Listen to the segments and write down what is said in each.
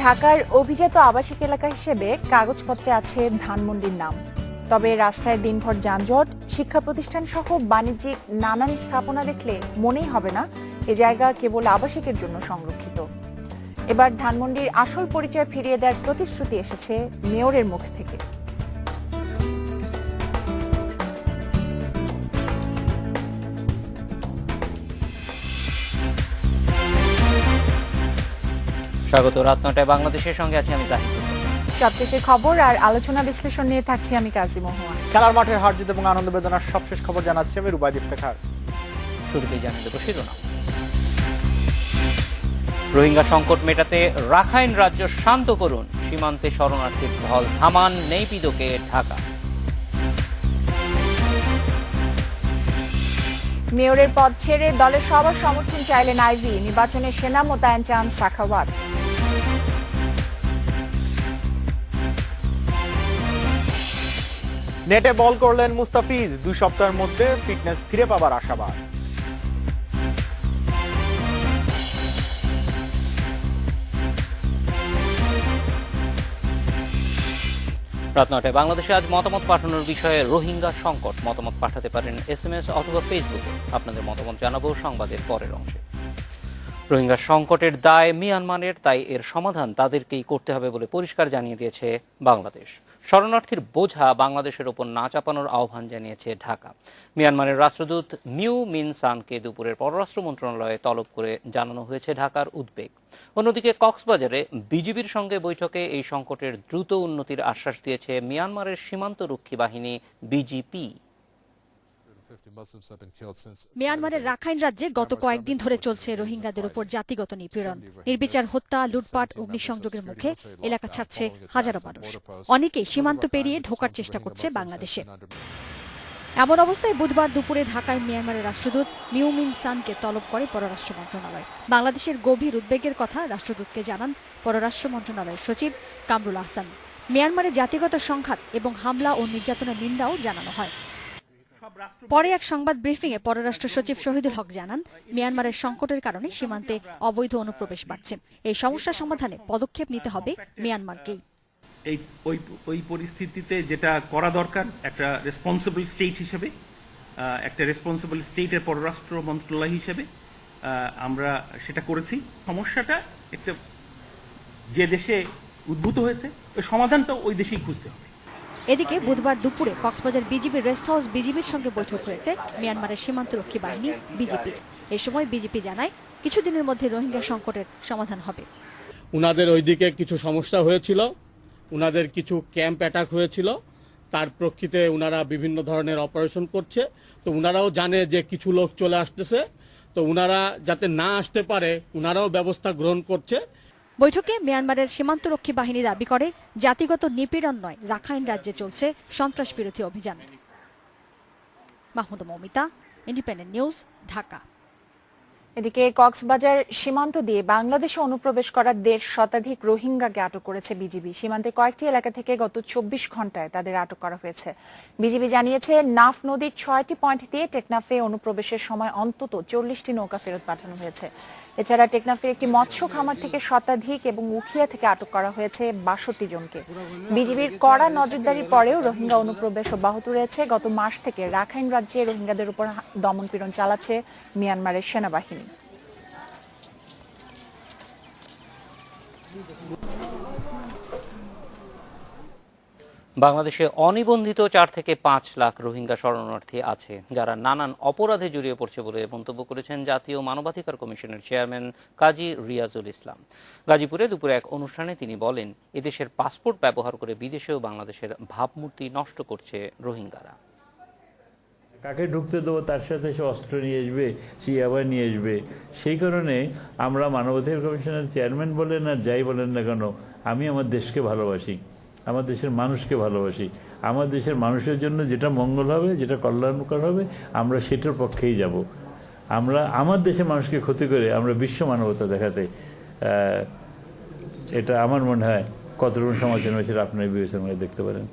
ঢাকার অভিজাত আবাসিক এলাকা হিসেবে কাগজপত্রে আছে ধানমন্ডির নাম, তবে রাস্তায় দিনভর যানজট, শিক্ষা প্রতিষ্ঠান সহ বাণিজ্যিক নানান স্থাপনা দেখলে মনেই হবে না এ জায়গা কেবল আবাসিকের জন্য সংরক্ষিত। এবার ধানমন্ডির আসল পরিচয় ফিরিয়ে দেওয়ার প্রতিশ্রুতি এসেছে মেয়রের মুখ থেকে। স্বাগত। রাত ৯টায় বাংলাদেশের সঙ্গে আছি আমি জাহিদ। সবশেষের খবর আর আলোচনা বিশ্লেষণ নিয়ে থাকছি আমি কাজী মহুয়া। খেলার মাঠের হার জিত এবং আনন্দ বেদনার সবশেষ খবর জানাচ্ছি আমি রুবাইদ ইফতেখার। শুরুতেই জানিয়ে দেব শিরোনাম। রোহিঙ্গা সংকট মেটাতে রাখাইন রাজ্য শান্ত করুন, সীমান্তে শরণার্থীর ঢল থামান নেপিদোকে ঢাকা। মেয়রের পদ ছেড়ে দলের সবার সমর্থন চাইলেন আইভি, নির্বাচনে সেনা মোতায়েন চান সাখাওয়াত। নেটে বল করলেন মুস্তাফিজ, 2 সপ্তাহের মধ্যে ফিটনেস ফিরে পাবার আশাবাদ। রাত ৯টায় বাংলাদেশে আজ মতামত পাঠানোর বিষয়ে রোহিঙ্গা সংকট। মতামত পাঠাতে পারেন SMS অথবা ফেসবুকে। আপনাদের মতামত জানাবো সংবাদের পরের অংশে। রোহিঙ্গা সংকটের দায় মিয়ানমারের, তাই এর সমাধান তাদেরকেই করতে হবে বলে পরিষ্কার জানিয়ে দিয়েছে বাংলাদেশ। শরণার্থীর বোঝা বাংলাদেশের ওপর না চাপানোর আহ্বান জানিয়েছে ঢাকা। মিয়ানমারের রাষ্ট্রদূত মিউ মিন সানকে দুপুরের পররাষ্ট্র মন্ত্রণালয়ে তলব করে জানানো হয়েছে ঢাকার উদ্বেগ। অন্যদিকে কক্সবাজারে বিজিবির সঙ্গে বৈঠকে এই সংকটের দ্রুত উন্নতির আশ্বাস দিয়েছে মিয়ানমারের সীমান্তরক্ষী বাহিনী বিজিপি। মিয়ানমারের রাখাইন রাজ্যে গত কয়েকদিন ধরে চলছে রোহিঙ্গাদের উপর জাতিগত নিপীড়ন, নির্বিচার হত্যা, লুটপাট, অগ্নিসংযোগের মুখে এলাকা ছাড়ছে হাজারো মানুষ। অনেকেই সীমান্ত পেরিয়ে ঢোকার চেষ্টা করছে বাংলাদেশে। এমন অবস্থায় বুধবার দুপুরে ঢাকায় মিয়ানমারের রাষ্ট্রদূত মিউ মিন সানকে তলব করে পররাষ্ট্র মন্ত্রণালয়। বাংলাদেশের গভীর উদ্বেগের কথা রাষ্ট্রদূতকে জানান পররাষ্ট্র মন্ত্রণালয়ের সচিব কামরুল আহসান। মিয়ানমারের জাতিগত সংঘাত এবং হামলা ও নির্যাতনের নিন্দাও জানানো হয়। পরে এক সংবাদ ব্রিফিংয়ে পররাষ্ট্র সচিব শহীদুল হক জানান, মিয়ানমারের সংকটের কারণে সীমান্তে অবৈধ অনুপ্রবেশ বাড়ছে। এই সমস্যা সমাধানে পদক্ষেপ নিতে হবে মিয়ানমারকেই। ওই পরিস্থিতিতে যেটা করা দরকার, একটা রেসপন্সিবল স্টেট হিসেবে, একটা রেসপন্সিবল স্টেটের পররাষ্ট্র মন্ত্রণালয় হিসেবে আমরা সেটা করেছি। সমস্যাটা একটা যে দেশে উদ্ভূত হয়েছে, ওই সমাধানটা ওই দেশেই খুঁজতে হবে। এদিকে বুধবার দুপুরে কক্সবাজার বিজিবি রেস্ট হাউস বিজিবির সঙ্গে বৈঠক হয়েছে মিয়ানমারের সীমান্তরক্ষী বাহিনী বিজিপির। এই সময় বিজিপি জানায় কিছুদিনের মধ্যে রোহিঙ্গা সংকটের সমাধান হবে। উনাদের ওইদিকে কিছু সমস্যা হয়েছিল, উনাদের কিছু ক্যাম্প অ্যাটাক হয়েছিল, তার প্রেক্ষিতে উনারা বিভিন্ন ধরনের অপারেশন করছে। তো উনারাও জানে যে কিছু লোক চলে আসতেছে, তো উনারা যাতে না আসতে পারে উনারাও ব্যবস্থা গ্রহণ করছে। বৈঠকে মিয়ানমারের সীমান্তরক্ষী বাহিনী দাবি করে জাতিগত নিপীড়ন নয়, রাখাইন রাজ্যে চলছে সন্ত্রাস বিরোধী অভিযান। Mahmuda Moumita, independent news, Dhaka. এদিকে কক্সবাজার সীমান্ত দিয়ে বাংলাদেশে অনুপ্রবেশ করা ১৫০ শতাধিক রোহিঙ্গাকে আটক করেছে বিজিবি। সীমান্তের কয়েকটি এলাকা থেকে গত ২৪ ঘন্টায় তাদের আটক করা হয়েছে। বিজিবি জানিয়েছে, নাফ নদীর ৬টি পয়েন্ট দিয়ে টেকনাফে অনুপ্রবেশের সময় অন্তত ৪০টি নৌকা ফেরত পাঠানো হয়েছে। এছাড়া টেকনাফের একটি মৎস্য খামার থেকে শতাধিক এবং উখিয়া থেকে আটক করা হয়েছে ৬২ জনকে। বিজিবির কড়া নজরদারির পরেও রোহিঙ্গা অনুপ্রবেশ অব্যাহত রয়েছে। গত মাস থেকে রাখাইন রাজ্যে রোহিঙ্গাদের উপর দমনপীড়ন চালাচ্ছে মিয়ানমারের সেনাবাহিনী। বাংলাদেশে অনিবন্ধিত ৪ থেকে ৫ লাখ রোহিঙ্গা শরণার্থী আছে, যারা নানান অপরাধে জড়িয়ে পড়ছে বলে মন্তব্য করেছেন জাতীয় মানবাধিকার কমিশনের চেয়ারম্যান কাজী রিয়াজুল ইসলাম। গাজীপুরে দুপুরে এক অনুষ্ঠানে তিনি বলেন, এদেশের পাসপোর্ট ব্যবহার করে বিদেশেও বাংলাদেশের ভাবমূর্তি নষ্ট করছে রোহিঙ্গারা। কাকে ঢুকতে দেবো, তার সাথে সে অস্ত্র নিয়ে আসবে, সে আবার নিয়ে আসবে। সেই কারণে আমরা মানবাধিকার কমিশনের চেয়ারম্যান বলেন আর যাই বলেন না কেন, আমি আমার দেশকে ভালোবাসি, আমার দেশের মানুষকে ভালোবাসি। আমার দেশের মানুষের জন্য যেটা মঙ্গল হবে, যেটা কল্যাণকর হবে, আমরা সেটার পক্ষেই যাব। আমরা আমার দেশের মানুষকে ক্ষতি করে আমরা বিশ্ব মানবতা দেখাতে, এটা আমার মনে হয় কতটুকু সমালোচনা হয়েছিল আপনার বিবেচনা দেখতে পারেন।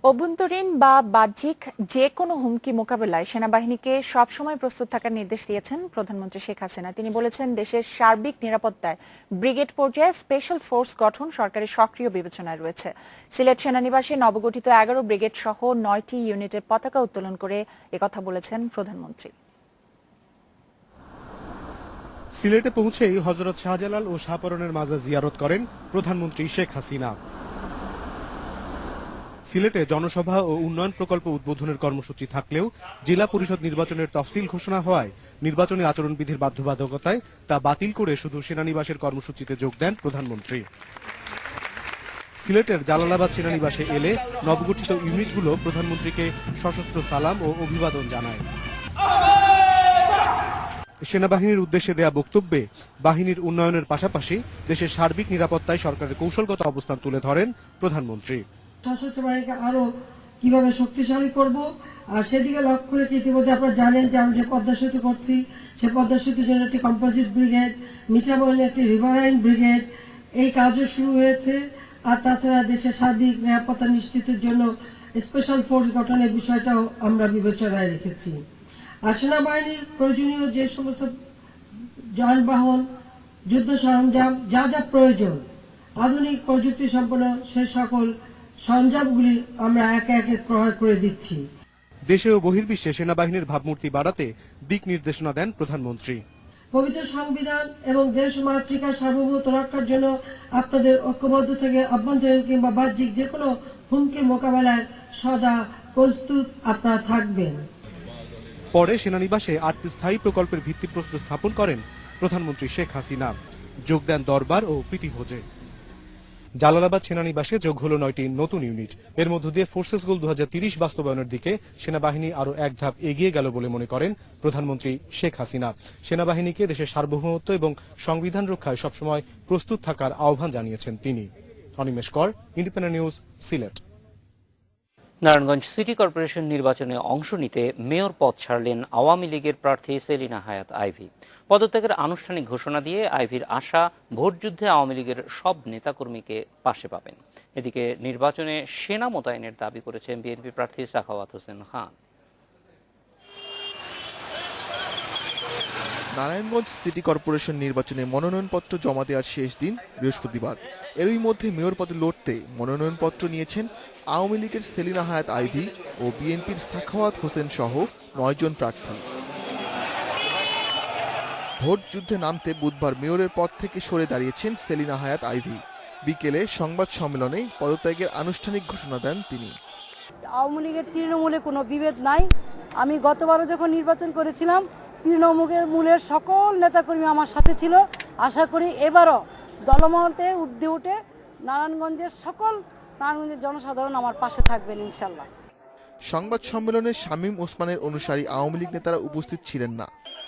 অভ্যন্তরীণ বা বাহ্যিক যে কোনো হুমকি মোকাবেলায় সেনাবাহিনীকে সবসময় প্রস্তুত থাকার নির্দেশ দিয়েছেন প্রধানমন্ত্রী শেখ হাসিনা। তিনি বলেছেন, দেশের সার্বিক নিরাপত্তায় ব্রিগেড পর্যায়ে স্পেশাল ফোর্স গঠন সরকারের সক্রিয় বিবেচনায় রয়েছে। সিলেট সেনানিবাসে নবগঠিত 11 ব্রিগেড সহ 9টি ইউনিটের পতাকা উত্তোলন করে একথা বলেছেন প্রধানমন্ত্রী। সিলেটে পৌঁছেই হযরত শাহজালাল ও শাহপরনের মাজার জিয়ারত করেন প্রধানমন্ত্রী শেখ হাসিনা। সিলেটে জনসভা ও উন্নয়ন প্রকল্প উদ্বোধনের কর্মসূচি থাকলেও জেলা পরিষদ নির্বাচনের তফসিল ঘোষণা হওয়ায় নির্বাচনী আচরণবিধির বাধ্যবাধকতায় তা বাতিল করে শুধু সেনানিবাসের কর্মসূচিতে যোগ দেন প্রধানমন্ত্রী। সিলেটের জালালাবাদ সেনানিবাসে এলে নবগঠিত ইউনিটগুলো প্রধানমন্ত্রীকে সশস্ত্র সালাম ও অভিবাদন জানায়। সেনাবাহিনীর উদ্দেশ্যে দেয়া বক্তব্যে বাহিনীর উন্নয়নের পাশাপাশি দেশের সার্বিক নিরাপত্তায় সরকারের কৌশলগত অবস্থান তুলে ধরেন প্রধানমন্ত্রী। সশস্ত্র বাহিনীকে আরো কিভাবে শক্তিশালী করব, আর সেদিকে লক্ষ্য রেখে ইতিমধ্যে আপনারা জানেন যে আমি যে পদ্মা সেতু করছি, সে পদ্মা সেতুর জন্য একটি কম্পোজিট ব্রিগেড, মিঠামইনে একটি রিভারাইন ব্রিগেড, এই কাজও শুরু হয়েছে। আর তাছাড়া দেশের সার্বিক নিরাপত্তা নিশ্চিতের জন্য স্পেশাল ফোর্স গঠনের বিষয়টাও আমরা বিবেচনায় রেখেছি। আর সেনাবাহিনীর প্রয়োজনীয় যে সমস্ত যানবাহন, যুদ্ধ সরঞ্জাম, যা যা প্রয়োজন, আধুনিক প্রযুক্তি সম্পন্ন সে সকল সরঞ্জামগুলি আমরা একে একে ক্রয় করে দিচ্ছি। দেশে ও বহির্বিশ্বে সেনাবাহিনীর ভাবমূর্তি বাড়াতে দিক নির্দেশনা দেন প্রধানমন্ত্রী। পবিত্র সংবিধান এবং দেশ মাতৃকার সার্বভৌমত্ব রক্ষার জন্য আপনাদের ঐক্যবদ্ধ থেকে অভ্যন্তরীণ কিংবা বাহ্যিক যে কোনো হুমকি মোকাবেলায় সদা প্রস্তুত আপনারা থাকবেন। পরে সেনানিবাসে 8টি স্থায়ী প্রকল্পের ভিত্তিপ্রস্তর স্থাপন করেন প্রধানমন্ত্রী শেখ হাসিনা। যোগ দেন দরবার ও প্রীতিভোজে। জালালাবাদ সেনানিবাসে যোগ হলো 9টি নতুন ইউনিট। এর মধ্য দিয়ে ফোর্সেস গোল 2030 বাস্তবায়নের দিকে সেনাবাহিনী আরো এক ধাপ এগিয়ে গেল বলে মনে করেন প্রধানমন্ত্রী শেখ হাসিনা। সেনাবাহিনীকে দেশের সার্বভৌমত্ব এবং সংবিধান রক্ষায় সবসময় প্রস্তুত থাকার আহ্বান জানিয়েছেন তিনি। অনিমেষ কর, independent news, Sylhet. Narayanganj city corporation নির্বাচনে অংশ নিতে মেয়র পদ ছাড়লেন আওয়ামী লীগের প্রার্থী সেলিনা হায়াৎ আইভী। পদত্যাগের আনুষ্ঠানিক ঘোষণা দিয়ে আইভীর আশা, ভোটযুদ্ধে আওয়ামী লীগের সব নেতাকর্মীকে পাশে পাবেন। এদিকে নির্বাচনে সেনা মোতায়েনের দাবি করেছেন বিএনপি প্রার্থী সাখাওয়াত হোসেন খান। নারায়ণগঞ্জ সিটি কর্পোরেশন নির্বাচনে মনোনয়নপত্র জমা দেওয়ার শেষ দিন বৃহস্পতিবার। এরই মধ্যে মেয়র পদে লড়তে মনোনয়নপত্র নিয়েছেন আওয়ামী লীগের সেলিনা হায়াৎ আইভী ও বিএনপির সাখাওয়াত হোসেন সহ 9 জন প্রার্থী। ভোট যুদ্ধে নামতে বুধবার মেয়রের পদ থেকে সরে দাঁড়িয়েছেন সেলিনা হায়াৎ আইভী। বিকেলে সংবাদ সম্মেলনে পদত্যাগের আনুষ্ঠানিক ঘোষণা দেন তিনি। আওয়ামী লীগের তৃণমূলে কোনো বিভেদ নাই। আমি গতবারও যখন নির্বাচন করেছিলাম তৃণমূলের সকল নেতাকর্মী আমার সাথে ছিল। আশা করি এবারও দলমতে ঊর্ধ্বে উঠে নারায়ণগঞ্জের জনসাধারণ আমার পাশে থাকবেন ইনশাল্লাহ। সংবাদ সম্মেলনে শামীম ওসমানের অনুসারী আওয়ামী লীগ নেতারা উপস্থিত ছিলেন না।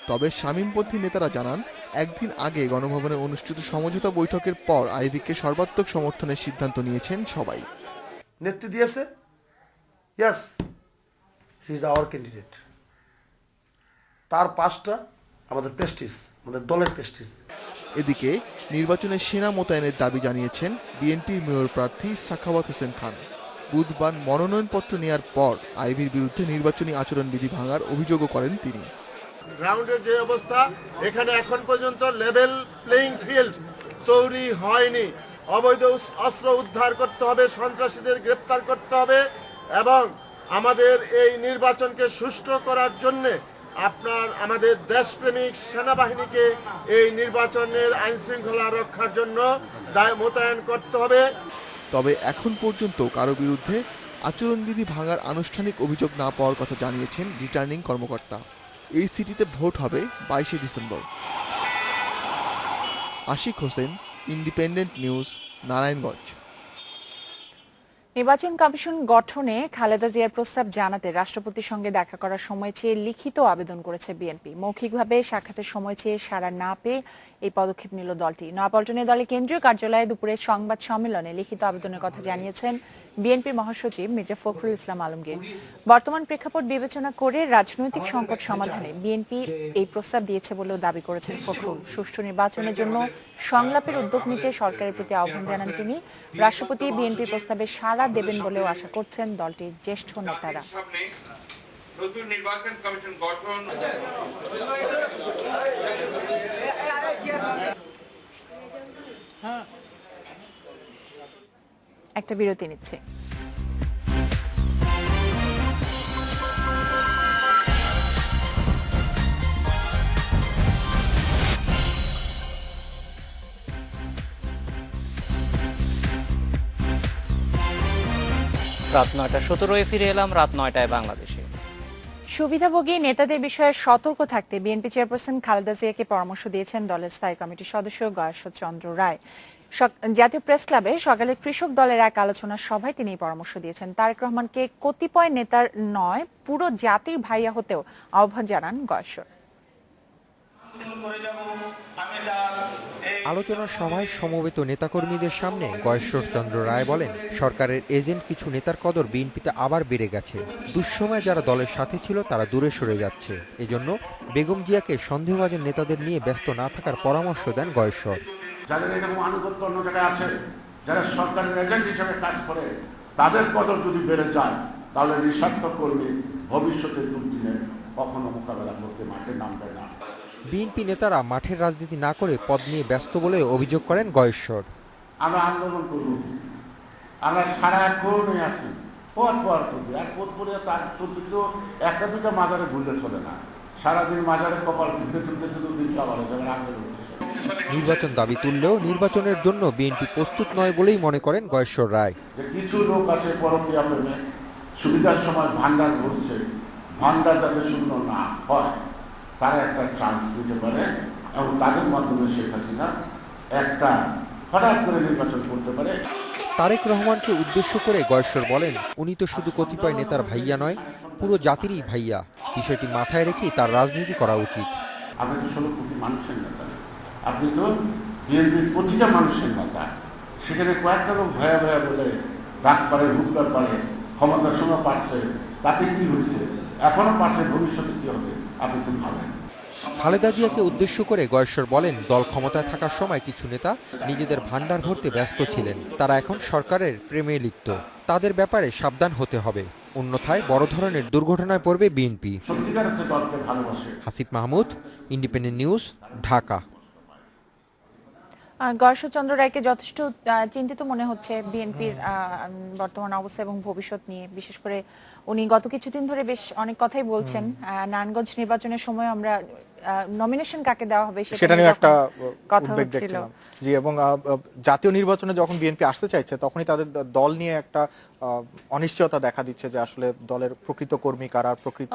তবে শামীমপন্থী নেতারা জানান, একদিন আগে গণভবনে অনুষ্ঠিত সমঝোতা বৈঠকের পর আইভীকে সর্বাত্মক সমর্থনের সিদ্ধান্ত নিয়েছেন সবাই। নেতৃত্ব দিয়েছে, yes he is our candidate. তার পাঁচটা আমাদের প্রেস্টিজ, আমাদের দলের প্রেস্টিজ। এদিকে নির্বাচনে সেনা মোতায়েনের দাবি জানিয়েছেন বিএনপির মেয়র প্রার্থী সাখাওয়াত হোসেন খান। বুধবার মনোনয়নপত্র নেওয়ার পর আইভীর বিরুদ্ধে নির্বাচনী আচরণবিধি ভাঙার অভিযোগও করেন তিনি। গ্রাউন্ডের যে অবস্থা, এখানে এখন পর্যন্ত লেভেল প্লেইং ফিল্ড তৈরি হয়নি। অবৈধ অস্ত্র উদ্ধার করতে হবে, সন্ত্রাসীদের গ্রেপ্তার করতে হবে এবং আমাদের এই নির্বাচনকে সুষ্ঠু করার জন্য আমাদের দেশপ্রেমিক সেনাবাহিনীকে এই নির্বাচনের আইন শৃঙ্খলা রক্ষার জন্য মোতায়েন করতে হবে। তবে এখন পর্যন্ত কারো বিরুদ্ধে আচরণবিধি ভাঙার আনুষ্ঠানিক অভিযোগ না পাওয়ার কথা জানিয়েছেন রিটার্নিং কর্মকর্তা। এই সিটিতে ভোট হবে 22শে December. Ashiq Hossain, independent news, Narayanganj. নির্বাচন কমিশন গঠনে খালেদা জিয়ার প্রস্তাব জানাতে রাষ্ট্রপতির সঙ্গে দেখা করার সময় চেয়ে লিখিত আবেদন করেছে বিএনপি। মৌখিকভাবে সাক্ষাতের সময় চেয়ে সাড়া না পেয়ে এই পদক্ষেপ নিল দলটি। নয়াপল্টনে দলের কেন্দ্রীয় কার্যালয়ে দুপুরে সংবাদ সম্মেলনে লিখিত আবেদনের কথা জানিয়েছেন বিএনপির মহাসচিব মির্জা ফখরুল ইসলাম আলমগীর। বর্তমান প্রেক্ষাপট বিবেচনা করে রাজনৈতিক সংকট সমাধানে বিএনপি এই প্রস্তাব দিয়েছে বলেও দাবি করেছেন ফখরুল। সুষ্ঠু নির্বাচনের জন্য সংলাপের উদ্যোগ নিতে সরকারের প্রতি আহ্বান জানান তিনি। রাষ্ট্রপতি বিএনপির প্রস্তাবে সাড়া দেবেন বলেও আশা করছেন দলটির জ্যেষ্ঠ নেতারা। নতুন নির্বাচন কমিশন গঠন একটা বিরতি নিচ্ছে। রাত 9:17 ফিরে এলাম রাত 9টায় বাংলাদেশে। সুবিধাভোগী নেতাদের বিষয়ে সতর্ক থাকতে বিএনপি চেয়ারপারসন খালেদা জিয়াকে পরামর্শ দিয়েছেন দলের স্থায়ী কমিটির সদস্য গয়েশ্বর চন্দ্র রায়। জাতীয় প্রেস ক্লাবে সকালে কৃষক দলের এক আলোচনা সভায় তিনি পরামর্শ দিয়েছেন। তারেক রহমানকে কতিপয় নেতার নয়, পুরো জাতির ভাইয়া হতেও আহ্বান জানান গয়েশ্বর। আলোচনার সময় সমবেত নেতাকর্মীদের সামনে গয়েশ্বর চন্দ্র রায় বলেন, সরকারের এজেন্ট কিছু নেতার কদর বিএনপিতে আবার বেড়ে গেছে। দুঃসময়ে যারা দলের সাথে ছিল তারা দূরে সরে যাচ্ছে। এজন্য বেগম জিয়াকে সন্দেহভাজন নেতাদের নিয়ে ব্যস্ত না থাকার পরামর্শ দেন গয়েশ্বর। যাদের এরকম আনুগত্য অন্য জায়গায় আছে, যারা সরকারের এজেন্ট হিসেবে কাজ করে, তাদের কদর যদি বেড়ে যায় তাহলে নিঃস্বার্থ কর্মী ভবিষ্যতে দুর্দিনে কখনো মোকাবেলা করতে মাঠে নামবে না। বিএনপি নেতারা মাঠের রাজনীতি না করে পদ নিয়ে ব্যস্ত বলে অভিযোগ করেন গয়েশ্বর। আমরা আন্দোলন করব, আমরা সারাক্ষণই আছি, পথ পর তুলবে, আর পথ পরে তার তুলবি তো একটা দুটা মাজারে ঘুরলে চলে না, সারাদিন মাজারে কপাল তুলতে তুলতে দিন আবার যাবেন আন্দোলন। নির্বাচন দাবি তুললেও নির্বাচনের জন্য বিএনপি প্রস্তুত নয় বলেই মনে করেন গয়েশ্বর রায়। কিছু লোক আছে পরক্রিয়া প্রেমে সুবিধার সময় ভান্ডার ঘুরছে, ভান্ডার যাতে শূন্য না হয় তারা একটা চান্স দিতে পারে এবং তাদের মাধ্যমে শেখ হাসিনা একটা হঠাৎ করে নির্বাচন করতে পারে। তারেক রহমানকে উদ্দেশ্য করে গয়েশ্বর বলেন, উনি তো শুধু কতিপয় নেতার ভাইয়া নয়, পুরো জাতিরই ভাইয়া। বিষয়টি মাথায় রেখেই তার রাজনীতি করা উচিত। আপনি তো 16 কোটি মানুষের নেতা, আপনি তো বিএনপির প্রতিটা মানুষের নেতা। সেখানে কয়েকটা লোক ভয়া ভয়া বলে ডাক পারে, হুক্কার পারে, ক্ষমতার সময় পারছে, তাতে কি হয়েছে, এখনো পারছে, ভবিষ্যতে কি হবে আপনি তো ভাবেন। খালেদা জিয়াকে উদ্দেশ্য করে গয়েশ্বর বলেন, দল ক্ষমতায় থাকার সময় কিছু নেতা নিজেদের ভান্ডার ভরতে ব্যস্ত ছিলেন, তারা এখন সরকারের প্রেমে লিপ্ত। তাদের ব্যাপারে সাবধান হতে হবে, অন্যথায় বড় ধরনের দুর্ঘটনায় পড়বে বিএনপি। সত্যিকার হচ্ছে দলকে ভালোবাসে। Hasib Mahmud, independent news, Dhaka. গয়েশ্বর চন্দ্র রায়কে যথেষ্ট চিন্তিত মনে হচ্ছে বিএনপির বর্তমান অবস্থা এবং ভবিষ্যৎ নিয়ে। বিশেষ করে উনি গত কিছুদিন ধরে বেশ অনেক কথাই বলছেন। নারায়ণগঞ্জ নির্বাচনের সময় আমরা নমিনেশন কাকে দেওয়া হবে সেটা নিয়ে একটা কথা উদ্বেগ হচ্ছিল। দেখছিলাম। জি, এবং জাতীয় নির্বাচনে যখন বিএনপি আসতে চাইছে তখনই তাদের দল নিয়ে একটা অনিশ্চয়তা দেখা দিচ্ছে যে আসলে দলের প্রকৃত কর্মী কারা, প্রকৃত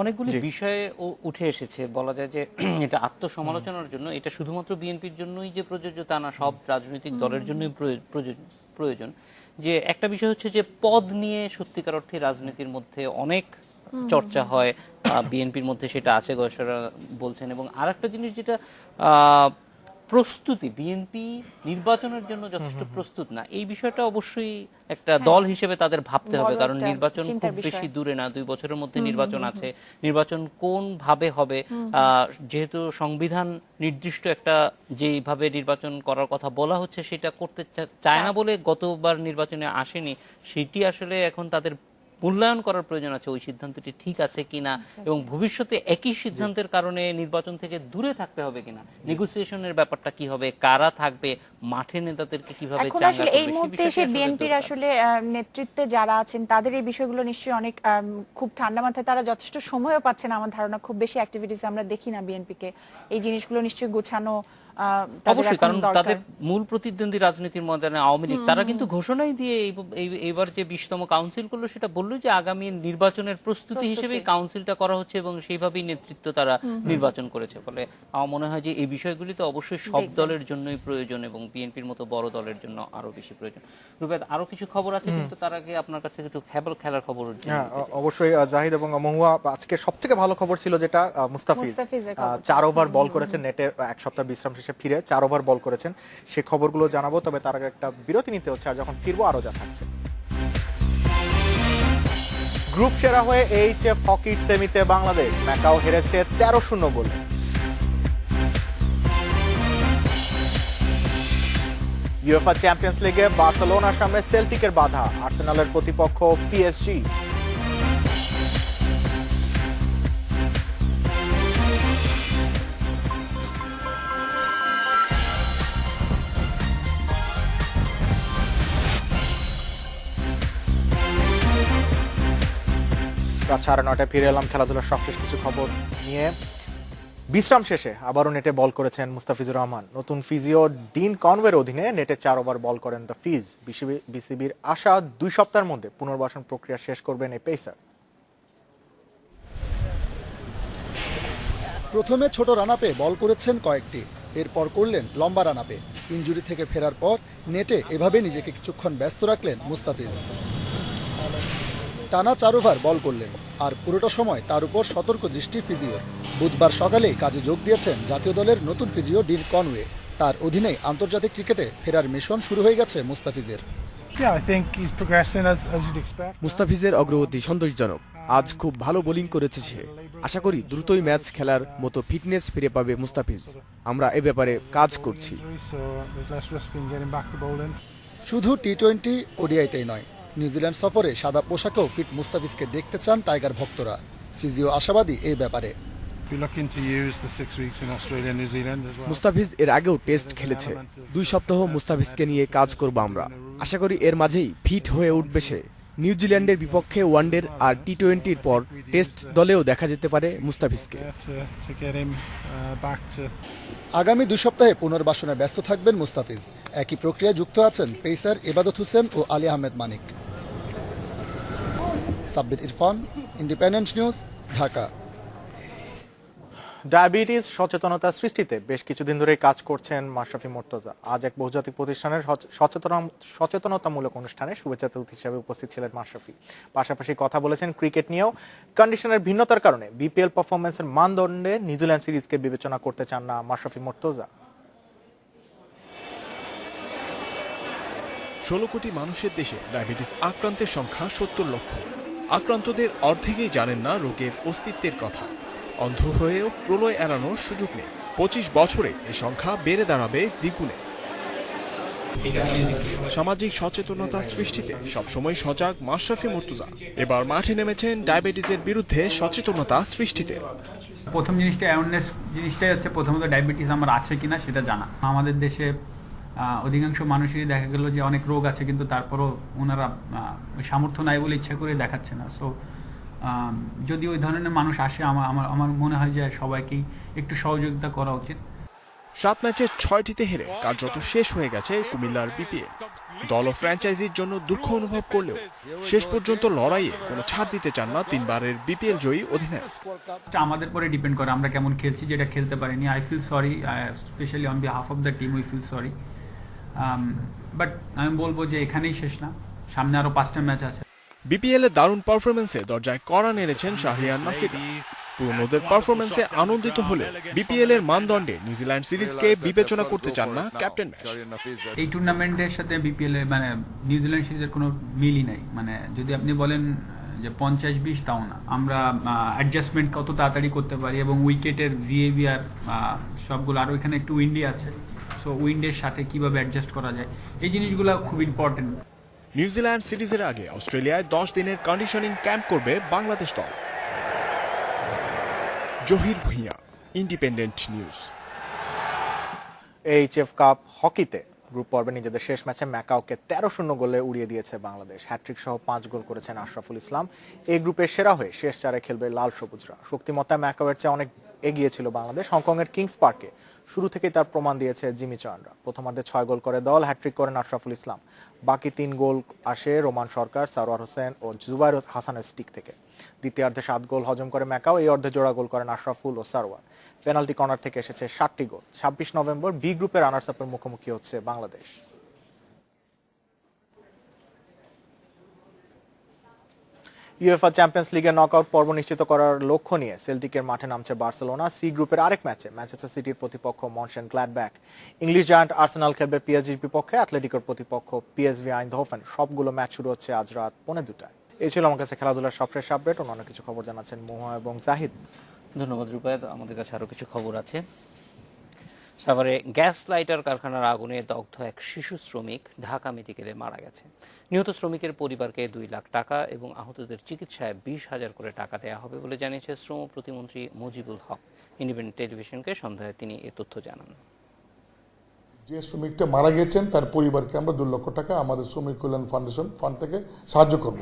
অনেকগুলি বিষয়ে উঠে এসেছে। বলা যায় যে এটা আত্মসমালোচনার জন্য, এটা শুধুমাত্র বিএনপির জন্যই যে প্রযোজ্য তা না, সব রাজনৈতিক দলের জন্যই প্রয়োজন। যে একটা বিষয় হচ্ছে যে পদ নিয়ে সত্যিকার অর্থে রাজনীতির মধ্যে অনেক চর্চা হয়, বিএনপির মধ্যে সেটা আছে, গয়েশ্বর বলছেন। এবং আরেকটা জিনিস যেটা প্রস্তুতি, বিএনপি নির্বাচনের জন্য যথেষ্ট প্রস্তুত না, এই বিষয়টা অবশ্যই একটা দল হিসেবে তাদের ভাবতে হবে। কারণ নির্বাচন খুব বেশি দূরে না, 2 বছরের মধ্যে নির্বাচন আছে। নির্বাচন কোন ভাবে হবে, যেহেতু সংবিধান নির্দিষ্ট একটা যেইভাবে নির্বাচন করার কথা বলা হচ্ছে সেটা করতে চায় না বলে গতবার নির্বাচনে আসেনি, সেটি আসলে এখন তাদের মূল্যায়ন করার প্রয়োজন আছে, ওই সিদ্ধান্তটি ঠিক আছে কিনা এবং ভবিষ্যতে একই সিদ্ধান্তের কারণে নির্বাচন থেকে দূরে থাকতে হবে কিনা, নেগোসিয়েশনের ব্যাপারটা কি হবে, কারা থাকবে, মাঠে নেতাদেরকে কিভাবে এখন আসলে এই মুহূর্তে এসে বিএনপির আসলে নেতৃত্বে যারা আছেন তাদের এই বিষয়গুলো নিশ্চয়ই অনেক খুব ঠান্ডা মাথায়, তারা যথেষ্ট সময়ও পাচ্ছেন। আমার ধারণা খুব বেশি অ্যাক্টিভিটিস আমরা দেখি না বিএনপিকে। এই জিনিসগুলো নিশ্চয়ই গোছানো অবশ্যই, কারণ তাদের মূল প্রতিদ্বন্দ্বী রাজনীতির ময়দানে আওয়ামী লীগ, তারা কিন্তু ঘোষণাই দিয়ে এইবার যে 20তম কাউন্সিল করলো সেটা বললো যে আগামী নির্বাচনের প্রস্তুতি হিসেবে কাউন্সিলটা করা হচ্ছে এবং সেইভাবেই নেতৃত্ব তারা নির্বাচন করেছে। ফলে আমার মনে হয় যে এই বিষয়গুলি তো অবশ্যই সব দলের জন্যই প্রয়োজন এবং বিএনপির মতো বড় দলের জন্য আরো বেশি প্রয়োজন। রুবেদ, আরো কিছু খবর আছে, কিন্তু তার আগে আপনার কাছে একটু খেলার খবর। অবশ্যই জাহিদ এবং মহুয়া, আজকে সবথেকে ভালো খবর ছিল যেটা মুস্তাফিজ 4 ওভার বল করেছেন, নেটে 1 সপ্তাহ বিশ্রাম শেষে ফিরে 4 ওভার বল করেছেন, সেই খবরগুলো জানাবো। তবে তার আগে একটা বিরতি নিতে হচ্ছে, আর যখন ফিরবো আরো যা থাকছে। গ্রুপ সেরা হয়ে এইচএফ হকির সেমিতে বাংলাদেশ, ম্যাকাও হেরেছে 13-0 গোলে। ইউএফা চ্যাম্পিয়ন্স লিগে বার্সেলোনার সামনে সেল্টিকের বাধা, আর্সেনালের প্রতিপক্ষ পিএসজি। রাত 9:30 ফিরে এলাম খেলাধুলার সবশেষ কিছু খবর নিয়ে। বিশ্রাম শেষে আবারও নেটে বল করেছেন মুস্তাফিজুর রহমান। নতুন ফিজিও ডিন কনওয়ের অধীনে নেটে 4 ওভার বল করেন দ্য ফিজ। বিসিবির আশা 2 সপ্তাহের মধ্যে পুনর্বাসন প্রক্রিয়া শেষ করবেন এই পেসার। প্রথমে ছোট রানাপে বল করেছেন কয়েকটি, এরপর করলেন লম্বা রানাপে। ইনজুরি থেকে ফেরার পর নেটে এভাবে নিজেকে কিছুক্ষণ ব্যস্ত রাখলেন মুস্তাফিজ। টানা 4 ওভার বল করলেন, আর পুরোটা সময় তার উপর সতর্ক দৃষ্টি ফিজিওর। বুধবার সকালেই কাজে যোগ দিয়েছেন জাতীয় দলের নতুন ফিজিও ডিন কনওয়ে। তার অধীনেই আন্তর্জাতিক ক্রিকেটে ফেরার মিশন শুরু হয়ে গেছে মুস্তাফিজের। মুস্তাফিজের অগ্রগতি সন্তোষজনক। আজ খুব ভালো বোলিং করেছে সে। আশা করি দ্রুতই ম্যাচ খেলার মতো ফিটনেস ফিরে পাবে মুস্তাফিজ। আমরা এ ব্যাপারে কাজ করছি। শুধু টি-20 ওডিআইতেই নয়, নিউজিল্যান্ড সফরে সাদা পোশাকেও ফিট মুস্তাফিজকে দেখতে চান টাইগার ভক্তরা। ফিজিও আশাবাদী এই ব্যাপারে। মুস্তাফিজ এর আগেও টেস্ট খেলেছে। 2 সপ্তাহ মুস্তাফিজকে নিয়ে কাজ করব আমরা। আশা করি এর মাঝেই ফিট হয়ে উঠবে সে। নিউজিল্যান্ডের বিপক্ষে ওয়ানডের আর টি-20-র পর টেস্ট দলেও দেখা যেতে পারে মুস্তাফিজকে। আগামী 2 সপ্তাহে পুনর্বাসনে ব্যস্ত থাকবেন মুস্তাফিজ। একই প্রক্রিয়ায় যুক্ত আছেন পেসার ইবাদত হোসেন ও Ali Ahmed Manik. Sabbir Irfan, independent news, Dhaka. Diabetes সচেতনতা সৃষ্টিতে বেশ কিছুদিন ধরেই কাজ করছেন মাশরাফি মুর্তজা। আজ এক বহুজাতিক প্রতিষ্ঠানের সচেতনতামূলক অনুষ্ঠানে শুভেচ্ছা অতিথি হিসেবে উপস্থিত ছিলেন মাশরাফি। পাশাপাশি কথা বলেছেন ক্রিকেট নিয়েও। কন্ডিশনের ভিন্নতার কারণে বিপিএল পারফরমেন্সের মানদণ্ডে নিউজিল্যান্ড সিরিজকে বিবেচনা করতে চান না মাশরাফি মুর্তজা। 16 কোটি মানুষের দেশে ডায়াবেটিস আক্রান্তের সংখ্যা 70 লক্ষ। আক্রান্তদের অর্ধেকই জানেন না রোগের অস্তিত্বের কথা। অন্ধ হয়েও প্রলয় এড়ানোর সুযোগ নেই। 25 বছরে এই সংখ্যা বেড়ে দাঁড়াবে দ্বিগুণে। সামাজিক সচেতনতা সৃষ্টিতে সবসময় সজাগ মাশরাফি মুর্তজা। এবার মাঠে নেমেছেন ডায়াবেটিসের বিরুদ্ধে সচেতনতা সৃষ্টিতে। প্রথম অ্যাওয়ারনেস জিনিসটাই হচ্ছে প্রথমত ডায়াবেটিস আমার আছে কিনা সেটা জানা। আমাদের দেশে অধিকাংশ মানুষেরই দেখা গেল যে অনেক রোগ আছে, কিন্তু তারপরও ওনারা সামর্থ্য নাই বলে ইচ্ছা করে দেখাচ্ছে না। সো যদি ওই ধরনের মানুষ আসে, আমার মনে হয় যে সবাইকেই একটু সহযোগিতা করা উচিত। 7 ম্যাচে 6টিতে হেরে কার্যত শেষ হয়ে গেছে কুমিল্লার বিপিএল। দল ও ফ্র্যাঞ্চাইজির জন্য দুঃখ অনুভব করলেও শেষ পর্যন্ত লড়াইয়ে কোনো ছাড় দিতে চান না 3 বারের বিপিএল জয়ী অধিনায়ক। আমাদের পরে ডিপেন্ড করে আমরা কেমন খেলছি, যেটা খেলতে পারিনি। I feel sorry, specially on behalf of the team we feel sorry. But আমি বলবো যে এখানেই শেষ না, সামনে আরো 5টা ম্যাচ আছে। বিপিএল এ দারুণ পারফরমেন্সে দরজায় কড়া নেড়েছেন শাহরিয়ার নাসির। পুরনোদের পারফরমেন্সে আনন্দিত হলে বিপিএল এর মানদণ্ডে নিউজিল্যান্ড সিরিজকে বিবেচনা করতে চান না ক্যাপ্টেন ম্যাচ। এই টুর্নামেন্টের সাথে বিপিএল এর মানে নিউজিল্যান্ড সিরিজের কোনো মিলই নাই। মানে যদি আপনি বলেন যে 50-20 তাও না। আমরা অ্যাডজাস্টমেন্ট কত তাড়াতাড়ি করতে পারি এবং উইকেটের বিহেভিয়ার সবগুলো, আরও এখানে একটু উইন্ডি আছে, সো উইন্ডের সাথে কিভাবে অ্যাডজাস্ট করা যায়, এই জিনিসগুলো খুব ইম্পর্টেন্ট। নিউজিল্যান্ড সিরিজের আগে অস্ট্রেলিয়ায় 10 দিনের কন্ডিশনিং ক্যাম্প করবে বাংলাদেশ দল। Zahir Bhuiyan, independent news. HF cup হকিতে গ্রুপ পর্বে নিজেদের শেষ ম্যাচে ম্যাকাওকে 13-0 গোলে উড়িয়ে দিয়েছে বাংলাদেশ। হ্যাট্রিক সহ 5 গোল করেছেন আশরাফুল ইসলাম। এই গ্রুপের সেরা হয়ে শেষ 4-এ খেলবে লাল সবুজরা। শক্তিমত্তায় ম্যাকাওয়ের চেয়ে অনেক এগিয়ে ছিল বাংলাদেশ। হংকংয়ের কিংস পার্কে শুরু থেকেই তার প্রমাণ দিয়েছে জিমি চন্দ্রা। প্রথমার্ধে 6 গোল করে দল, হ্যাট্রিক করেন আশরাফুল ইসলাম। বাকি 3 গোল আসে রোমান সরকার, সারোয়ার হোসেন ও জুবাইর হাসানের স্টিক থেকে। দ্বিতীয়ার্ধে 7 গোল হজম করে ম্যাকাও। এই অর্ধে জোড়া গোল করেন আশরাফুল ও সারোয়ার। পেনাল্টি কর্নার থেকে এসেছে 7টি গোল। 26 নভেম্বর বি গ্রুপের রানার্স আপের মুখোমুখি হচ্ছে বাংলাদেশ। ইউএফা চ্যাম্পিয়ন্স লিগের নকআউট পর্ব নিশ্চিত করার লক্ষ্য নিয়ে সেল্টিকের মাঠে নামছে বার্সেলোনা। সি গ্রুপের আরেক ম্যাচে ম্যানচেস্টার সিটির প্রতিপক্ষ মনশেনগ্লাডব্যাক। ইংলিশ জায়ান্ট আর্সেনাল খেলবে পিএসজির বিপক্ষে। অ্যাটলেটিকোর প্রতিপক্ষ পিএসভি আইনধোফেন। সবগুলো ম্যাচ শুরু হচ্ছে আজ রাত 2:45। এই ছিল আমার কাছে খেলাধুলার সবশেষ আপডেট। অন্যান্য কিছু খবর জানাচ্ছেন মোহা এবং জাহিদ। ধন্যবাদ রূপায়ত। আমাদের কাছে আরো কিছু খবর আছে। সাভারে গ্যাস লাইটার কারখানার আগুনে দগ্ধ এক শিশু শ্রমিক ঢাকা মেডিকেলে মারা গেছে। নিহত শ্রমিকের পরিবারকে 2 লাখ টাকা এবং আহতদের চিকিৎসায় 20,000 করে টাকা দেওয়া হবে বলে জানিয়েছে শ্রম প্রতিমন্ত্রী মুজিবুল হক। ইন্ডিপেন্ডেন্ট টেলিভিশনকে সন্ধ্যায় তিনি এ তথ্য জানান। যে শ্রমিকটা মারা গেছেন তার পরিবারকে আমরা 2 লক্ষ টাকা আমাদের শ্রমিক কল্যাণ ফাউন্ডেশন ফান্ড থেকে সাহায্য করব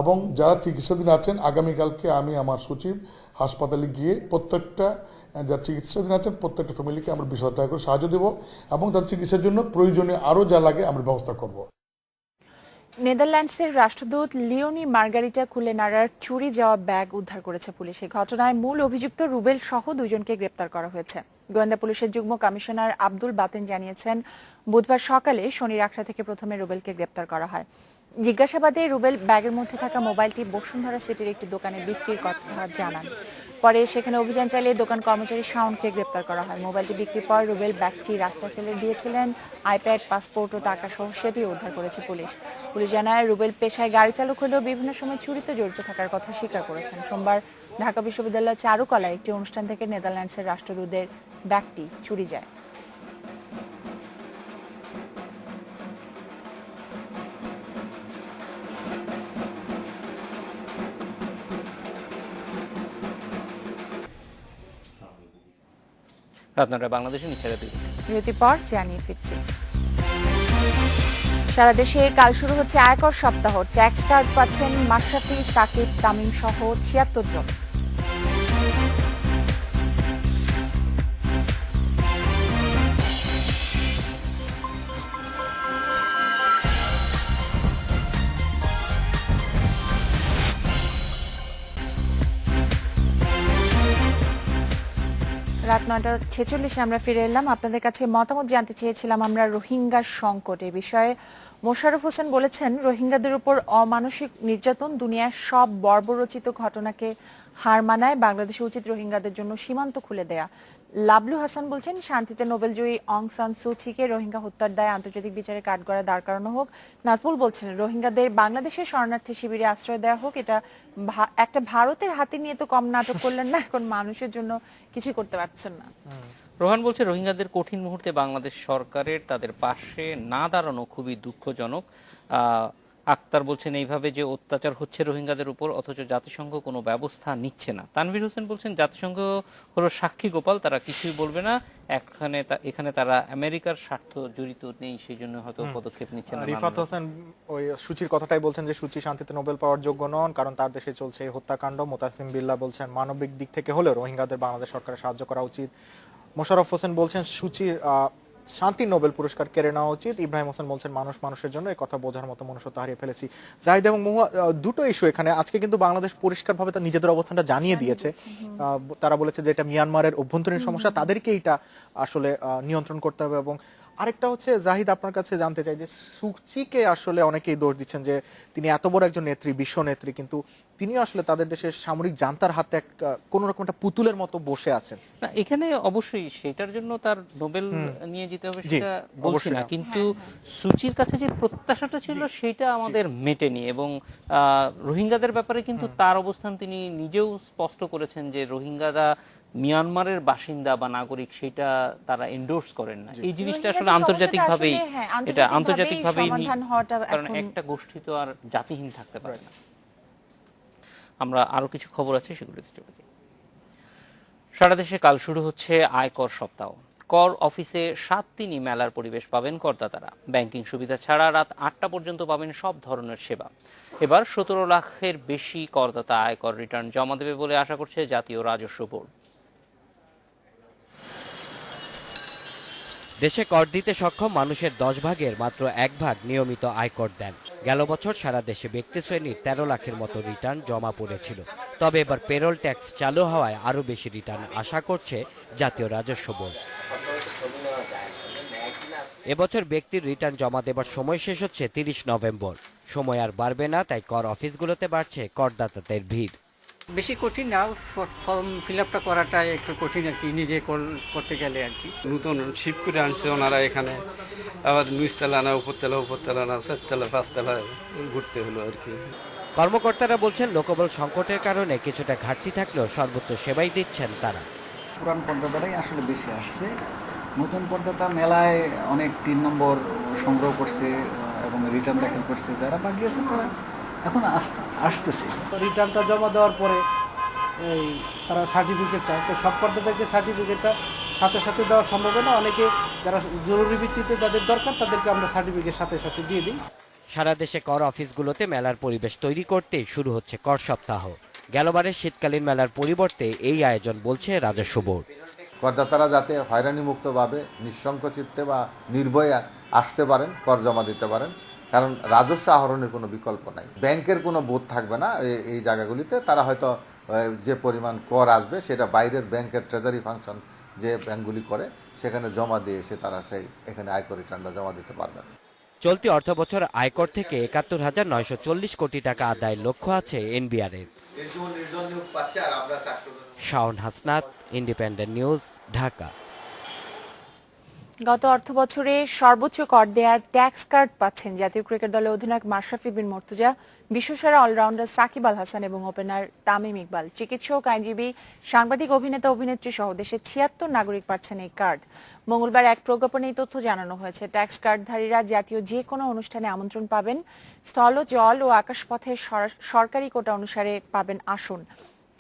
এবং যারা চিকিৎসাধীন আছেন আগামীকালকে আমি আমার সচিব হাসপাতালে গিয়ে প্রত্যেকটা যারা চিকিৎসাধীন আছেন প্রত্যেকটা ফ্যামিলিকে আমরা 20,000 টাকা করে সাহায্য দেবো এবং তার চিকিৎসার জন্য প্রয়োজনীয় আরও যা লাগে আমরা ব্যবস্থা করব। নেদারল্যান্ডসের রাষ্ট্রদূত লিওনি মার্গারিটা কুলেনারার চুরি যাওয়া ব্যাগ উদ্ধার করেছে পুলিশ। এই ঘটনায় মূল অভিযুক্ত রুবেল সহ 2 জনকে গ্রেপ্তার করা হয়েছে। গোয়েন্দা পুলিশের যুগ্ম কমিশনার আব্দুল বাতেন জানিয়েছেন, বুধবার সকালে শনির আখড়া থেকে প্রথমে রুবেলকে গ্রেপ্তার করা হয়। জিজ্ঞাসাবাদে রুবেল ব্যাগের মধ্যে থাকা মোবাইলটি বসুন্ধরা সিটির একটি দোকানে বিক্রির কথা জানান। পরে সেখানে অভিযান চালিয়ে দোকান কর্মচারী শাওনকে গ্রেপ্তার করা হয়। মোবাইলটি বিক্রির পর রুবেল ব্যাগটি রাস্তায় ফেলে দিয়েছিলেন। আইপ্যাড, পাসপোর্ট ও টাকা সহ সেটি উদ্ধার করেছে পুলিশ। পুলিশ জানায়, রুবেল পেশায় গাড়ি চালক হলেও বিভিন্ন সময় চুরিতে জড়িত থাকার কথা স্বীকার করেছেন। সোমবার ঢাকা বিশ্ববিদ্যালয়ের চারুকলায় একটি অনুষ্ঠান থেকে নেদারল্যান্ডসের রাষ্ট্রদূতের ব্যাগটি চুরি যায়। আপনারা বাংলাদেশে বিরতির পর জানিয়ে ফিরছি। সারা দেশে কাল শুরু হচ্ছে আয়কর সপ্তাহ। ট্যাক্স কার্ড পাচ্ছেন মাশরাফি, সাকিব, তামিম সহ 76 জন। রাত 9:46 আমরা ফিরে এলাম। আপনাদের কাছে মতামত জানতে চেয়েছিলাম আমরা রোহিঙ্গা সংকট এ বিষয়ে। মোশাররফ হোসেন বলেছেন, রোহিঙ্গাদের উপর অমানসিক নির্যাতন দুনিয়ার সব বর্বরচিত ঘটনাকে হার মানায়। বাংলাদেশে উচিত রোহিঙ্গাদের জন্য সীমান্ত খুলে দেয়া। লাবলু হাসান বলছেন, শান্তিতে নোবেলজয়ী অং সান সু চিকে রোহিঙ্গা হত্যার দায়ে আন্তর্জাতিক বিচারে কাঠগড়ায় দাঁড় করানো হোক। নাজমুল বলছেন, রোহিঙ্গাদের বাংলাদেশের শরণার্থী শিবিরে আশ্রয় দেওয়া হোক। এটা একটা ভারতের হাতে নিয়ে তো কম নাটক করলেন না, এখন মানুষের জন্য কিছু করতে পারছেন না। রোহান বলছে, রোহিঙ্গাদের কঠিন মুহূর্তে বাংলাদেশ সরকারের তাদের পাশে না দাঁড়ানো খুবই দুঃখজনক। আক্তার বলছেন, এইভাবে যে অত্যাচার হচ্ছে রোহিঙ্গাদের উপর অথচ জাতিসংঘ কোনো ব্যবস্থা নিচ্ছে না। তানভীর হোসেন বলছেন, জাতিসংঘ হলো সাক্ষী গোপাল, তারা কিছুই বলবে না। এখানে তারা আমেরিকার স্বার্থ জড়িত নেই, সেই জন্য হয়তো পদক্ষেপ নিচ্ছে না। রিফাত হোসেন ওই সূচির কথাটাই বলছেন যে সূচি শান্তিতে নোবেল পাওয়ার যোগ্য নন, কারণ তার দেশে চলছে এই হত্যাকাণ্ড। মোতাসিম বিল্লাহ বলছেন, মানবিক দিক থেকে হলেও রোহিঙ্গাদের বাংলাদেশ সরকারের সাহায্য করা উচিত। মোশাররফ হোসেন বলছেন, সূচির শান্তি নোবেল পুরস্কার কেড়ে নেওয়া উচিত। ইব্রাহিম হোসেন বলছেন, মানুষ মানুষের জন্য, এই কথা বোঝার মতো মনুষ্যত্ব হারিয়ে ফেলেছি। জাহিদ এবং মহুয়া, দুটো ইস্যু এখানে। আজকে কিন্তু বাংলাদেশ পরিষ্কারভাবে তার নিজেদের অবস্থানটা জানিয়ে দিয়েছে। তারা বলেছে যে এটা মিয়ানমারের অভ্যন্তরীণ সমস্যা, তাদেরকে এটা আসলে নিয়ন্ত্রণ করতে হবে। এবং আরেকটা হচ্ছে, জাহিদ আপনার কাছে জানতে চাই যে সুচিকে আসলে অনেকেই দোষ দিচ্ছেন যে তিনি এত বড় একজন নেত্রী, বিশ্ব নেত্রী, কিন্তু তিনি আসলে তাদের দেশের সামরিক জান্তার হাতে কোন রকম একটা পুতুলের মতো বসে আছেন। না, এখানে অবশ্যই সেটার জন্য তার নোবেল নিয়ে যেতে হবে সেটা বলছি না, কিন্তু সুচির কাছে যে প্রত্যাশাটা ছিল সেটা আমাদের মেটেনি। এবং রোহিঙ্গাদের ব্যাপারে কিন্তু তার অবস্থান তিনি নিজেও স্পষ্ট করেছেন যে রোহিঙ্গারা মিয়ানমারের বাসিন্দা বা নাগরিক, সেটা তারা এন্ডোর্স করেন না। এই জিনিসটা আসলে আন্তর্জাতিকভাবেই, এটা আন্তর্জাতিকভাবেই, কারণ একটা গোষ্ঠী তো আর জাতিহীন থাকতে পারে না। আমরা আরো কিছু খবর আছে, সেগুলোতে চলে যাই। সারা দেশে কাল শুরু হচ্ছে আয়কর সপ্তাহ। কর অফিসে 7 দিনই মেলার পরিবেশ পাবেন করদাতারা। ব্যাংকিং সুবিধা ছাড়া রাত 8টা পর্যন্ত পাবেন সব ধরনের সেবা। এবার 17 লাখের বেশি করদাতা আয়কর রিটার্ন জমা দেবে বলে আশা করছে জাতীয় রাজস্ব বোর্ড। দেশে কর দিতে সক্ষম মানুষের 10 ভাগের মাত্র 1 ভাগ নিয়মিত আয়কর দেন। গেল বছর সারা দেশে ব্যক্তি শ্রেণীর 13 লাখের মতো রিটার্ন জমা পড়েছিল। তবে এবার পেরোল ট্যাক্স চালু হওয়ায় আরও বেশি রিটার্ন আশা করছে জাতীয় রাজস্ব বোর্ড। এবছর ব্যক্তির রিটার্ন জমা দেবার সময় শেষ হচ্ছে 30 নভেম্বর। সময় আর বাড়বে না, তাই কর অফিসগুলোতে বাড়ছে করদাতাদের ভিড়। বেশি কঠিন না, ফর্ম ফিল আপটা করাটা একটু কঠিন আর কি, নিজে করতে গেলে আর কি। নতুন শিপ করে আনছে ওনারা এখানে, আবার নিচতলা না উপরতলা না 4তলা 5তলা ঘুরতে হলো আর কি। কর্মকর্তারা বলছেন, লোকবল সংকটের কারণে কিছুটা ঘাটতি থাকলেও সর্বোচ্চ সেবাই দিচ্ছেন তারা। পুরান করদাতারাই আসলে বেশি আসছে, নতুন করদাতা মেলায় অনেক 3 নম্বর সংগ্রহ করছে এবং রিটার্ন দাখিল করছে, যারা বাকি আছে তারা এখন আসতেছে। রিটার্নটা জমা দেওয়ার পরে এই তারা সার্টিফিকেট চায়, তো সব করদাতাকে সার্টিফিকেটটা সাথে সাথে দেওয়া সম্ভব না। অনেকে যারা জরুরি ভিত্তিতে যাদের দরকার তাদেরকে আমরা সার্টিফিকেট সাথে সাথে দিয়ে দিই। সারা দেশে কর অফিসগুলোতে মেলার পরিবেশ তৈরি করতে শুরু হচ্ছে কর সপ্তাহ। গেলবারের শীতকালীন মেলার পরিবর্তে এই আয়োজন বলছে রাজস্ব বোর্ড। করদাতারা যাতে হয়রানি মুক্তভাবে নিঃসংকোচিত্তে বা নির্ভয়ে আসতে পারেন, কর জমা দিতে পারেন, কারণ রাজস্ব আহরণের কোনো বিকল্প নাই। ব্যাংকের কোনো বোধ থাকবে না এই জায়গাগুলিতে। তারা হয়তো যে পরিমাণ কর আসবে সেটা বাইরের ব্যাংকের ট্রেজারি ফাংশন যে ব্যাংকগুলি করে সেখানে জমা দিয়ে এসে তারা সেই এখানে আয়কর রিটার্নটা জমা দিতে পারবেন। চলতি অর্থবছর আয়কর থেকে ৭১,৯৪০ কোটি টাকা আদায়ের লক্ষ্য আছে এনবিআরের। Shaon Hasnat, independent news, Dhaka. গত অর্থবছরে সর্বোচ্চ কর দেয়া ট্যাক্স কার্ড পাচ্ছেন জাতীয় ক্রিকেট দলের অধিনায়ক মাশরাফি বিন মুর্তজা, বিশ্বসেরা অলরাউন্ডার সাকিব আল হাসান এবং ওপেনার তামিম ইকবাল। চিকিৎসক, আইনজীবী, সাংবাদিক, অভিনেতা, অভিনেত্রী সহ দেশের ৭৬ নাগরিক পাচ্ছেন এই কার্ড। মঙ্গলবার এক প্রজ্ঞাপনে এই তথ্য জানানো হয়েছে। ট্যাক্স কার্ডধারীরা জাতীয় যে কোনো অনুষ্ঠানে আমন্ত্রণ পাবেন, স্থল, জল ও আকাশপথে সরকারি কোটা অনুসারে পাবেন আসন।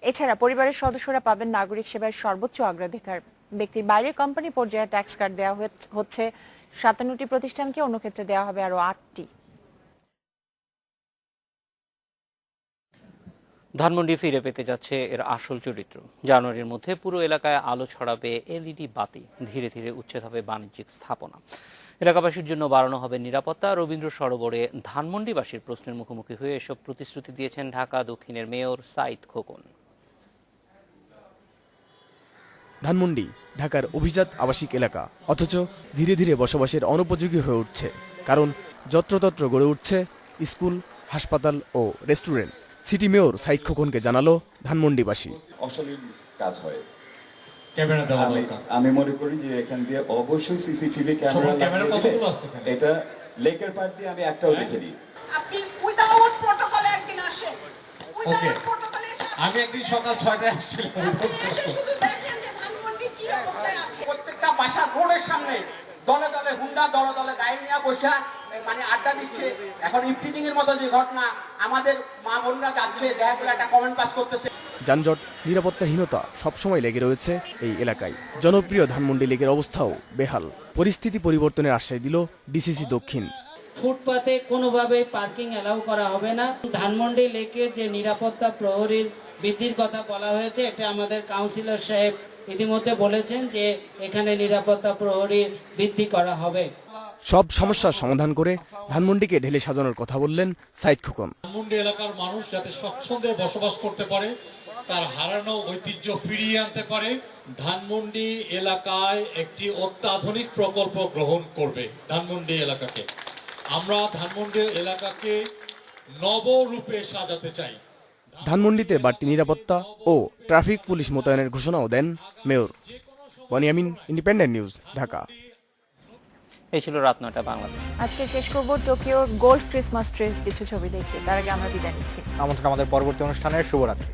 এছাড়া পরিবারের সদস্যরা পাবেন নাগরিক সেবার সর্বোচ্চ অগ্রাধিকার। ব্যক্তির বাইরের কোম্পানি পর্যায়ে ট্যাক্স কার্ড দেওয়া হচ্ছে ৫৭টি প্রতিষ্ঠানকে, অন্য ক্ষেত্রে দেওয়া হবে আরো ৮টি। ধানমন্ডি ফিরে পেতে যাচ্ছে এর আসল চরিত্র। জানুয়ারির মধ্যে পুরো এলাকায় আলো ছড়াবে এলইডি বাতি। ধীরে ধীরে উচ্ছেদ হবে বাণিজ্যিক স্থাপনা। এলাকাবাসীর জন্য বাড়ানো হবে নিরাপত্তা। রবীন্দ্র সরোবরে ধানমন্ডিবাসীর প্রশ্নের মুখোমুখি হয়ে এসব প্রতিশ্রুতি দিয়েছেন ঢাকা দক্ষিণের মেয়র সাইদ খোকন। ধানমন্ডি ঢাকার অভিজাত আবাসিক এলাকা, অথচ ধীরে ধীরে বসবাসের অনুপযোগী হয়ে উঠছে। কারণ যত্রতত্র গড়ে উঠছে স্কুল, হাসপাতাল ও রেস্টুরেন্ট। সিটি মেয়র সাইদ খোকনকে জানালো ধানমন্ডিবাসী। অশালীন কাজ হয়, আমি মনে করি যে এখান দিয়ে অবশ্যই সিসিটিভি ক্যামেরা এটা লেকের পাড় দিয়ে আমি একটাও দেখিনি। আপনি উইদাউট প্রটোকলে একদিন আসেন। ওকে, আমি একদিন সকাল 6টায় আসছিলাম। শুধু দেখেন যে ধানমন্ডি কি অবস্থায় আছে। প্রত্যেকটা বাসার রোডের সামনে দলে দলে হুন্ডা, দলে দলে গাড়ি নিয়ে বসে মানে আড্ডা দিচ্ছে। এখন ইভনিং এর মতো যে ঘটনা, আমাদের মা বোনরা যাচ্ছে, দেখা গেলে একটা কমেন্ট পাস করতেছে। যানজট, নিরাপত্তাহীনতা সবসময় লেগে রয়েছে এই এলাকায়। জনপ্রিয় ধানমন্ডি লেকের অবস্থাও বেহাল। পরিস্থিতি পরিবর্তনের আশ্বাস দিল ডিসিসি দক্ষিণ। ফুটপাতে কোনোভাবেই পার্কিং অ্যালাউ করা হবে না। ধানমন্ডি লেকের যে নিরাপত্তা প্রহরীর বৃদ্ধির কথা বলা হয়েছে, এটা আমাদের কাউন্সিলর সাহেব ইতিমধ্যে বলেছেন যে এখানে নিরাপত্তা প্রহরী বৃদ্ধি করা হবে। সব সমস্যার সমাধান করে ধানমন্ডিকে ঢেলে সাজানোর কথা বললেন সাইদ খোকন। ধানমন্ডি এলাকার মানুষ যাতে স্বচ্ছন্দে বসবাস করতে পারে, তার হারানো ঐতিহ্য ফিরিয়ে আনতে পারে, ধানমন্ডি এলাকায় একটি অত্যাধুনিক প্রকল্প গ্রহণ করবে। ধানমন্ডি এলাকাকে আমরা ধানমন্ডি এলাকাকে নবরূপে সাজাতে চাই। ধানমন্ডিতে বাড়তি নিরাপত্তা ও ট্রাফিক পুলিশ মোতায়েনের ঘোষণাও দেন mayor. Boniamin, independent news, Dhaka. এই ছিল রাত ৯টা বাংলাদেশ। আজকে শেষ করব টোকিওর গোল্ড ক্রিসমাস ট্রির কিছু ছবি দেখতে। তার আগে আমরা বিদায় নিচ্ছি। আমন্ত্রণ আমাদের পরবর্তী অনুষ্ঠানের। শুভরাত্রি।